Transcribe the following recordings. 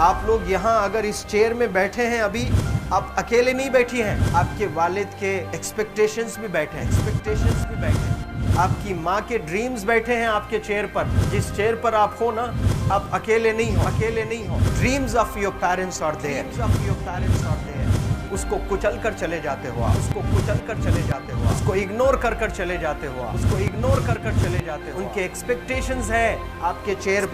आप लोग यहाँ अगर इस चेयर में बैठे हैं अभी, आप अकेले नहीं बैठी हैं, आपके वालिद के एक्सपेक्टेशंस भी बैठे हैं, आपकी माँ के ड्रीम्स बैठे हैं आपके चेयर पर। जिस चेयर पर आप हो ना, आप अकेले नहीं हो। Dreams of your parents are there. उसको कुचल कर चले जाते हो आप, उसको इग्नोर कर चले जाते हो उनके एक्सपेक्टेशंस है आपके चेयर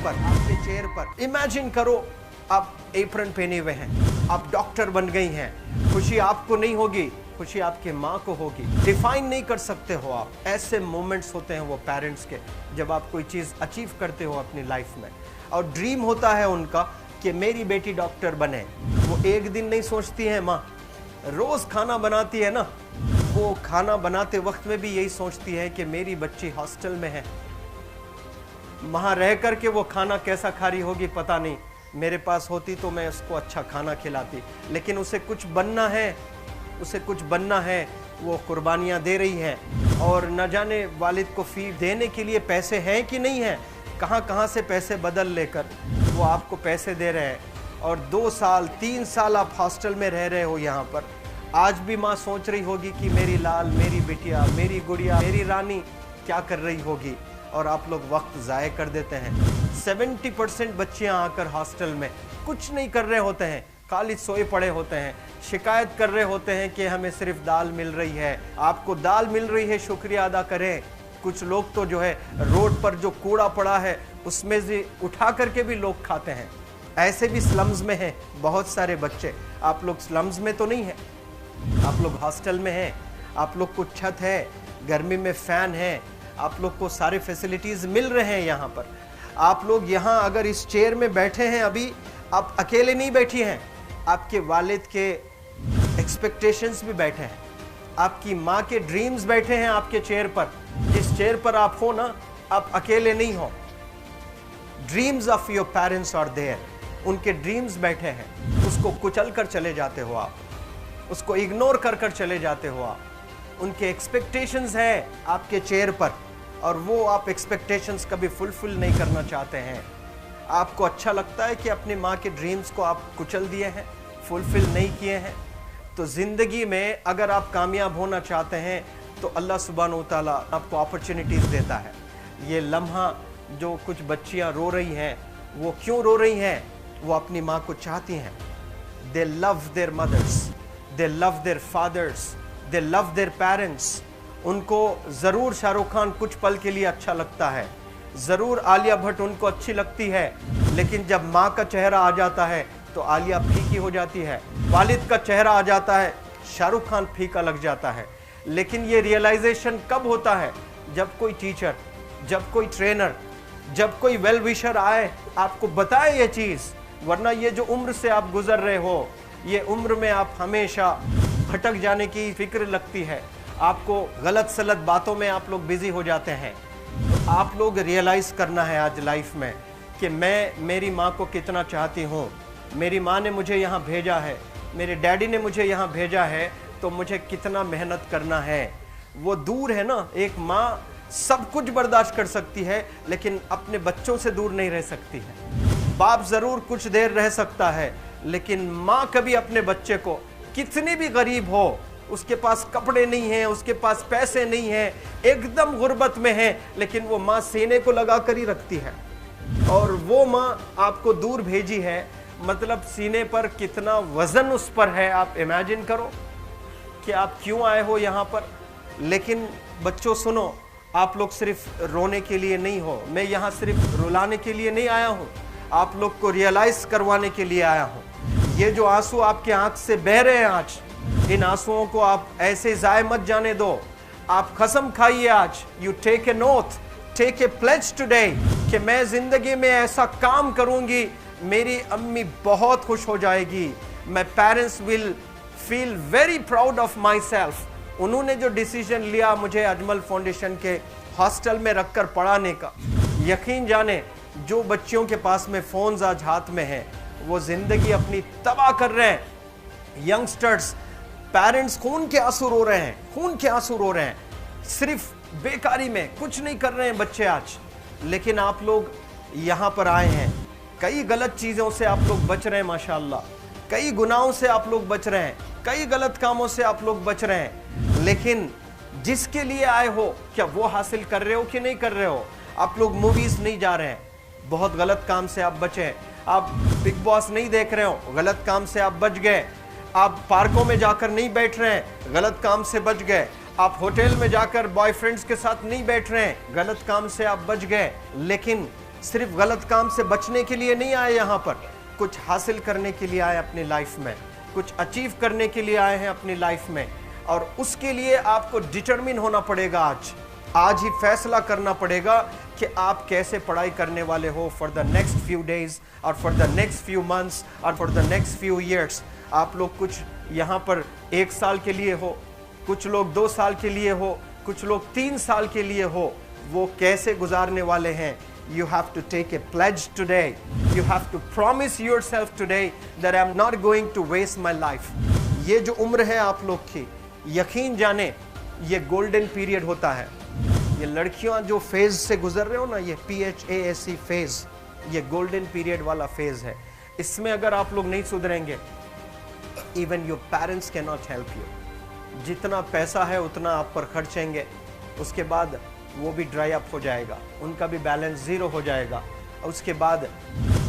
पर। इमेजिन करो, आप एप्रन पहने हुए हैं, आप डॉक्टर बन गई हैं। खुशी आपको नहीं होगी, खुशी आपके माँ को होगी। डिफाइन नहीं कर सकते हो आप। ऐसे मोमेंट्स होते हैं वो पेरेंट्स के, जब आप कोई चीज़ अचीव करते हो अपनी लाइफ में, और ड्रीम होता है उनका कि मेरी बेटी डॉक्टर बने। वो एक दिन नहीं सोचती है माँ, रोज़ खाना बनाती है ना, वो खाना बनाते वक्त में भी यही सोचती है कि मेरी बच्ची हॉस्टल में है, वहाँ रह कर के वो खाना कैसा खा रही होगी पता नहीं। मेरे पास होती तो मैं उसको अच्छा खाना खिलाती, लेकिन उसे कुछ बनना है, वो कुर्बानियाँ दे रही है, और न जाने वालिद को फी देने के लिए पैसे हैं कि नहीं हैं, कहाँ से पैसे बदल लेकर वो आपको पैसे दे रहे हैं। और 2 साल 3 साल आप हॉस्टल में रह रहे हो यहाँ पर। आज भी माँ सोच रही होगी कि मेरी लाल, मेरी बिटिया, मेरी गुड़िया, मेरी रानी क्या कर रही होगी, और आप लोग वक्त ज़ाय कर देते हैं। 70% बच्चियाँ आकर हॉस्टल में कुछ नहीं कर रहे होते हैं, खाली सोए पड़े होते हैं, शिकायत कर रहे होते हैं कि हमें सिर्फ दाल मिल रही है। आपको दाल मिल रही है, शुक्रिया अदा करें। कुछ लोग तो जो है रोड पर जो कूड़ा पड़ा है उसमें से उठा करके भी लोग खाते हैं। ऐसे भी स्लम्स में हैं बहुत सारे बच्चे। आप लोग स्लम्स में तो नहीं हैं, आप लोग हॉस्टल में हैं, आप लोग को छत है, गर्मी में फ़ैन है, आप लोग को सारे फैसिलिटीज़ मिल रहे हैं यहाँ पर। आप लोग यहाँ अगर इस चेयर में बैठे हैं अभी, आप अकेले नहीं बैठी हैं, आपके वालिद के एक्सपेक्टेशंस भी बैठे हैं, आपकी माँ के ड्रीम्स बैठे हैं आपके चेयर पर। जिस चेयर पर आप हो ना, आप अकेले नहीं हो। Dreams of your parents are there. उनके ड्रीम्स बैठे हैं, उसको कुचल कर चले जाते हो आप, उसको इग्नोर कर चले जाते हो आप। उनके एक्सपेक्टेशंस है आपके चेयर पर, और वो आप एक्सपेक्टेशंस कभी फुलफिल नहीं करना चाहते हैं। आपको अच्छा लगता है कि अपनी माँ के ड्रीम्स को आप कुचल दिए हैं, फुलफिल नहीं किए हैं। तो ज़िंदगी में अगर आप कामयाब होना चाहते हैं तो अल्लाह सुब्हानहू तआला आपको अपॉर्चुनिटीज़ देता है। ये लम्हा जो कुछ बच्चियाँ रो रही हैं, वो क्यों रो रही हैं? वो अपनी माँ को चाहती हैं। They love their mothers, they love their fathers, they love their parents. उनको ज़रूर शाहरुख खान कुछ पल के लिए अच्छा लगता है, ज़रूर आलिया भट्ट उनको अच्छी लगती है, लेकिन जब माँ का चेहरा आ जाता है तो आलिया फीकी हो जाती है। वालिद का चेहरा आ जाता है, शाहरुख खान फीका लग जाता है। लेकिन ये रियलाइजेशन कब होता है? जब कोई टीचर, जब कोई ट्रेनर, जब कोई वेल विशर आए, आपको बताए ये चीज़। वरना ये जो उम्र से आप गुजर रहे हो, ये उम्र में आप हमेशा भटक जाने की फिक्र लगती है, आपको गलत सलत बातों में आप लोग बिजी हो जाते हैं। तो आप लोग रियलाइज़ करना है आज लाइफ में कि मैं मेरी माँ को कितना चाहती हूँ। मेरी माँ ने मुझे यहाँ भेजा है, मेरे डैडी ने मुझे यहाँ भेजा है, तो मुझे कितना मेहनत करना है। वो दूर है ना, एक माँ सब कुछ बर्दाश्त कर सकती है, लेकिन अपने बच्चों से दूर नहीं रह सकती है। बाप ज़रूर कुछ देर रह सकता है, लेकिन माँ कभी अपने बच्चे को, कितनी भी गरीब हो, उसके पास कपड़े नहीं हैं, उसके पास पैसे नहीं हैं, एकदम गुर्बत में है, लेकिन वो माँ सीने को लगा कर ही रखती है। और वो माँ आपको दूर भेजी है, मतलब सीने पर कितना वज़न उस पर है। आप इमेजिन करो कि आप क्यों आए हो यहाँ पर। लेकिन बच्चों सुनो, आप लोग सिर्फ रोने के लिए नहीं हो, मैं यहाँ सिर्फ रुलाने के लिए नहीं आया हूँ, आप लोग को रियलाइज़ करवाने के लिए आया हूँ। ये जो आंसू आपके आँख से बह रहे हैं आज, इन आंसुओं को आप ऐसे ज़ाय मत जाने दो। आप कसम खाइए आज, you take a note, take a pledge today, कि मैं ज़िंदगी में ऐसा काम करूँगी, मेरी अम्मी बहुत खुश हो जाएगी, my parents will feel very proud of my self. उन्होंने जो डिसीजन लिया मुझे अजमल फाउंडेशन के हॉस्टल में रखकर पढ़ाने का, यकीन जाने जो बच्चियों के पास में फ़ोन्स आज हाथ में हैं, वो ज़िंदगी अपनी तबाह कर रहे हैं। यंगस्टर्स, पेरेंट्स खून के आंसू रो रहे हैं, खून के आंसू रो रहे हैं, सिर्फ बेकारी में कुछ नहीं कर रहे हैं बच्चे आज। लेकिन आप लोग यहाँ पर आए हैं, कई गलत चीज़ों से आप लोग बच रहे हैं माशाअल्लाह, कई गुनाहों से आप लोग बच रहे हैं, कई गलत कामों से आप लोग बच रहे हैं, लेकिन जिसके लिए आए हो क्या वो हासिल कर रहे हो कि नहीं कर रहे हो? आप लोग मूवीज नहीं जा रहे हैं, बहुत गलत काम से आप बचे। आप बिग बॉस नहीं देख रहे हो, गलत काम से आप बच गए। आप पार्कों में जाकर नहीं बैठ रहे हैं, गलत काम से बच गए। आप होटल में जाकर बॉयफ्रेंड्स के साथ नहीं बैठ रहे हैं, गलत काम से आप बच गए। लेकिन सिर्फ गलत काम से बचने के लिए नहीं आए, यहाँ पर कुछ हासिल करने के लिए आए अपनी लाइफ में, कुछ अचीव करने के लिए आए हैं अपनी लाइफ में। और उसके लिए आपको डिटरमिन होना पड़ेगा। आज ही फैसला करना पड़ेगा कि आप कैसे पढ़ाई करने वाले हो for the next few days और for the next few months और for the next few years. आप लोग कुछ यहाँ पर 1 साल के लिए हो, कुछ लोग 2 साल के लिए हो, कुछ लोग 3 साल के लिए हो। वो कैसे गुजारने वाले हैं? You have to take a pledge today. You have to promise yourself today that I'm not going to waste my life. ये जो उम्र है आप लोग की, यकीन जाने ये गोल्डन पीरियड होता है। ये लड़कियां जो फेज से गुजर रहे हो ना, ये PHASE फेज, ये गोल्डन पीरियड वाला फेज है। इसमें अगर आप लोग नहीं सुधरेंगे, even your parents can not help you. जितना पैसा है उतना आप पर खर्चेंगे, उसके बाद वो भी ड्राई अप हो जाएगा, उनका भी बैलेंस ज़ीरो हो जाएगा। उसके बाद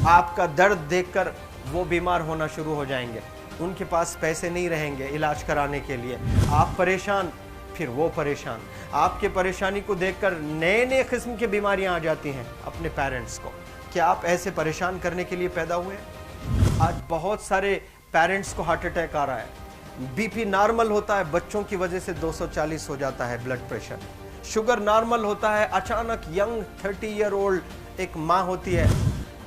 आपका दर्द देखकर वो बीमार होना शुरू हो जाएंगे, उनके पास पैसे नहीं रहेंगे इलाज कराने के लिए। आप परेशान, फिर वो परेशान। आपके परेशानी को देखकर नए नए किस्म की बीमारियां आ जाती हैं अपने पेरेंट्स को। क्या आप ऐसे परेशान करने के लिए पैदा हुए? आज बहुत सारे पेरेंट्स को हार्ट अटैक आ रहा है। बीपी नॉर्मल होता है, बच्चों की वजह से 240 हो जाता है ब्लड प्रेशर। शुगर नॉर्मल होता है, अचानक यंग 30 ईयर ओल्ड एक माँ होती है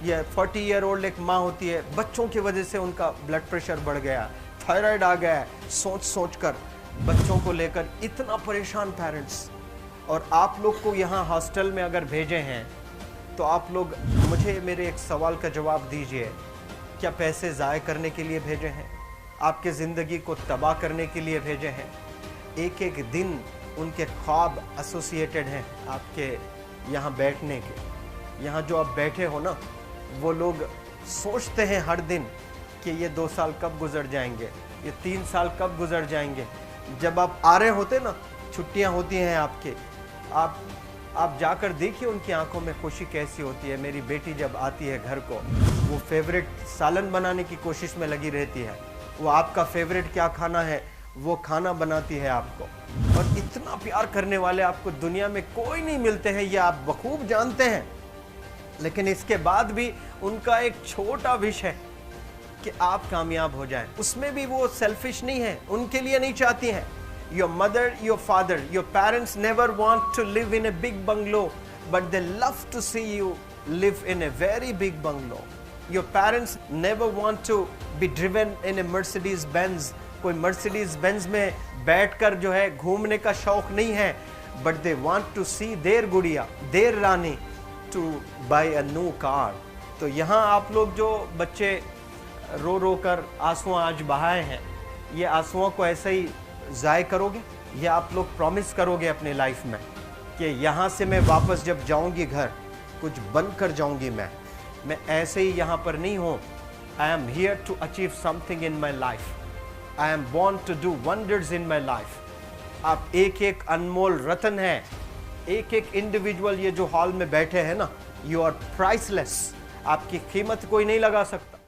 या 40 ईयर ओल्ड एक माँ होती है, बच्चों की वजह से उनका ब्लड प्रेशर बढ़ गया, थायराइड आ गया है। सोच कर बच्चों को लेकर इतना परेशान पेरेंट्स। और आप लोग को यहाँ हॉस्टल में अगर भेजे हैं तो आप लोग मुझे मेरे एक सवाल का जवाब दीजिए, क्या पैसे ज़ाय करने के लिए भेजे हैं? आपके ज़िंदगी को तबाह करने के लिए भेजे हैं? एक एक दिन उनके ख्वाब एसोसिएटेड हैं आपके यहाँ बैठने के। यहाँ जो आप बैठे हो ना, वो लोग सोचते हैं हर दिन कि ये 2 साल कब गुजर जाएंगे, ये 3 साल कब गुजर जाएंगे। जब आप आ रहे होते ना, छुट्टियाँ होती हैं आपके, आप जाकर देखिए उनकी आंखों में खुशी कैसी होती है। मेरी बेटी जब आती है घर को, वो फेवरेट सालन बनाने की कोशिश में लगी रहती है। वो आपका फेवरेट क्या खाना है वो खाना बनाती है आपको। और इतना प्यार करने वाले आपको दुनिया में कोई नहीं मिलते हैं, ये आप बखूब जानते हैं। लेकिन इसके बाद भी उनका एक छोटा विश है कि आप कामयाब हो जाएं। उसमें भी वो सेल्फिश नहीं है, उनके लिए नहीं चाहती हैं। Your mother, your father, your parents never want to live in a big bungalow, but they love to see you live in a very big bungalow. Your parents never want to be driven in a Mercedes Benz. कोई Mercedes Benz में बैठकर जो है घूमने का शौक नहीं है, but they want to see their गुड़िया, their Rani to buy a new car. तो यहाँ आप लोग जो बच्चे रो रो कर आंसू आज बहाए हैं, ये आंसुओं को ऐसे ही ज़ाय करोगे या आप लोग प्रॉमिस करोगे अपनी लाइफ में कि यहाँ से मैं वापस जब जाऊँगी घर, कुछ बन कर जाऊँगी। मैं ऐसे ही यहाँ पर नहीं हूँ। I am here to achieve something in my life. I am born to do wonders in my life. आप एक एक अनमोल रतन है, एक एक इंडिविजुअल ये जो हॉल में बैठे हैं ना, यू आर प्राइसलेस। आपकी कीमत कोई नहीं लगा सकता।